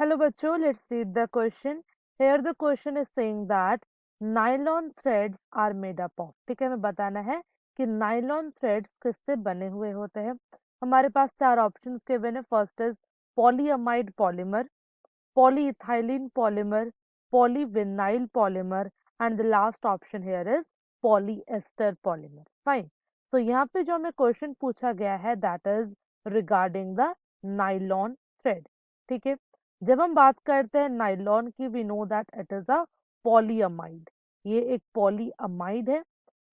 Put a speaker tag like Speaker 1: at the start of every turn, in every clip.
Speaker 1: Hello बच्चों, let's read the question. Here the question is saying that nylon threads are made up of. ठीक है, हमें बताना है कि नाइलॉन थ्रेड्स किससे बने हुए होते हैं. हमारे पास चार ऑप्शंस गिवन है. First is polyamide polymer, polyethylene polymer, polyvinyl polymer, and the last option here is polyester polymer. Fine. तो यहाँ पे जो हमें क्वेश्चन पूछा गया है that is regarding the nylon thread. ठीक है, जब हम बात करते हैं नाइलॉन की we know that it is a polyamide. ये एक पॉलीअमाइड है.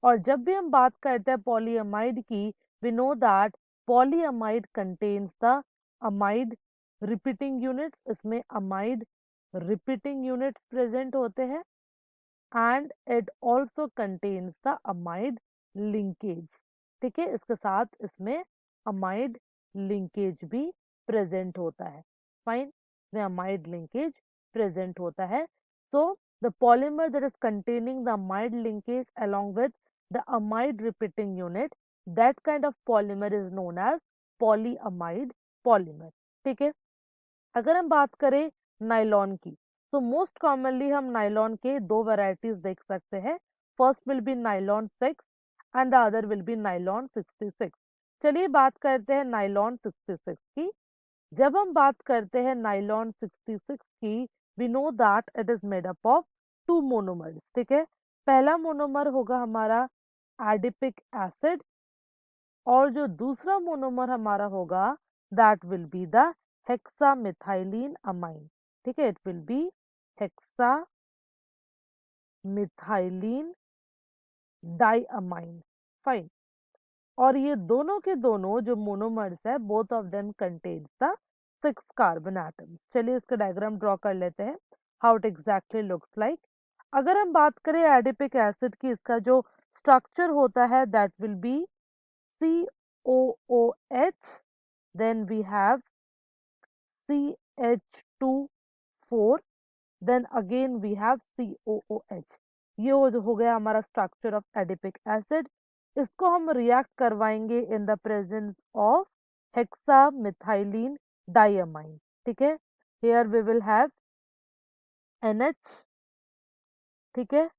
Speaker 1: और जब भी हम बात करते हैं पॉलीअमाइड की we know that polyamide contains the amide repeating units. इसमें अमाइड रिपीटिंग यूनिट्स प्रेजेंट होते हैं and it also contains the amide linkage. ठीक है, इसके साथ इसमें अमाइड लिंकेज भी प्रेजेंट होता है. फाइन, में अमाइड लिंकेज प्रेजेंट होता है. So the polymer that is containing the amide linkage along with the amide repeating unit, that kind of polymer is known as polyamide polymer. ठीक है, अगर हम बात करें नाइलॉन की तो मोस्ट कॉमनली हम नाइलॉन के दो वैरायटीज देख सकते हैं. First will be nylon 6 and the other will be nylon 66. चलिए बात करते हैं नाइलॉन 66 की. जब हम बात करते हैं नाइलॉन 66 की we know that it is made up of two monomers. ठीक है, पहला मोनोमर होगा हमारा एडिपिक एसिड और जो दूसरा मोनोमर हमारा होगा that will be the hexamethylene amine. ठीक है, it will be hexamethylene diamine. Fine, और ये दोनों के दोनों जो मोनोमर्स है both of them contains the 6 carbon atoms. चलिए इसका डायग्राम ड्रॉ कर लेते हैं how it exactly looks like. अगर हम बात करें एडिपिक एसिड की, इसका जो स्ट्रक्चर होता है that will be COOH, then we have CH2 4, then again we have COOH. ये हो गया हमारा स्ट्रक्चर ऑफ एडिपिक एसिड. इसको हम रिएक्ट करवाएंगे in the presence of hexamethylene diamine. ठीक है, here we will have NH. ठीक है,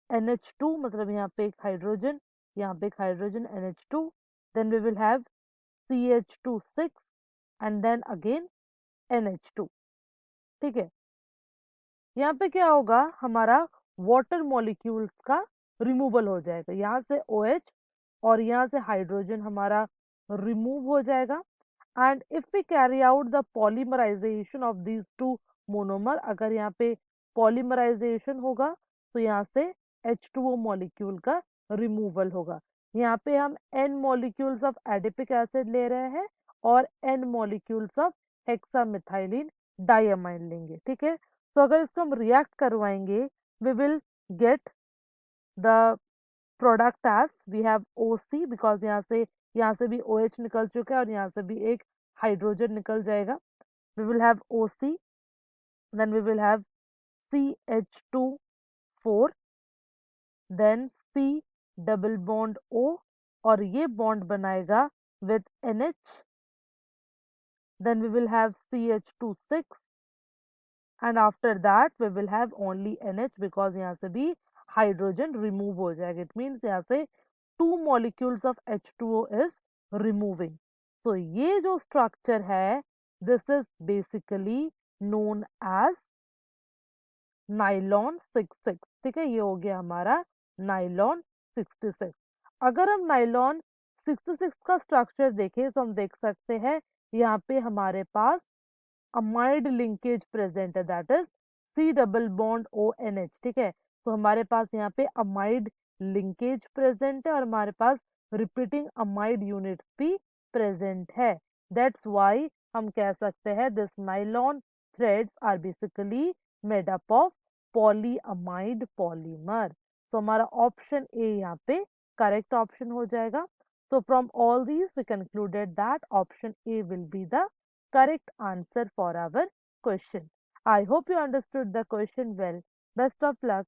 Speaker 1: NH2 मतलब यहाँ पे एक हाइड्रोजन, यहाँ पे एक hydrogen NH2, then we will have CH2 6 and then again NH2. ठीक है, यहाँ पे क्या होगा हमारा वाटर मॉलिक्यूल्स का रिमूवल हो जाएगा. यहाँ से OH और यहाँ से हाइड्रोजन हमारा रिमूव हो जाएगा. And if we carry out the polymerization of these two monomer, अगर यहाँ पे पॉलीमराइजेशन होगा तो यहाँ से H2O मॉलिक्यूल का रिमूवल होगा. यहाँ पे हम N molecules of adipic acid ले रहे हैं और N molecules of hexamethylene diamine लेंगे. ठीक है, तो अगर इसको हम रिएक्ट करवाएंगे we will get the product as we have OC, because यहाँ से भी OH निकल चुका है और यहाँ से भी एक हाइड्रोजन निकल जाएगा. We will have OC, then we will have CH2 4, then C double bond O और ये बॉन्ड बनाएगा with NH, then we will have CH2 6 and after that we will have only NH because यहाँ से भी hydrogen remove हो जाएगा. It means यहाँ से 2 molecules of H2O is removing. तो ये जो स्ट्रक्चर है this is basically known as nylon 66. ठीक है, ये हो गया हमारा नाइलॉन 66. अगर हम नाइलॉन 66 का स्ट्रक्चर देखें तो हम देख सकते हैं यहाँ पे हमारे पास अमाइड लिंकेज प्रेजेंट है that is C double bond ONH. ठीक है, तो हमारे पास यहाँ पे अमाइड लिंकेज प्रेजेंट है और हमारे पास रिपीटिंग अमाइड यूनिट्स भी प्रेजेंट है. दैट्स व्हाई हम कह सकते हैं this nylon threads are basically made up of polyamide polymer. तो हमारा ऑप्शन ए यहाँ पे करेक्ट ऑप्शन हो जाएगा. So from all these we concluded that option A will be the correct answer for our question. I hope you understood the question well. Best of luck.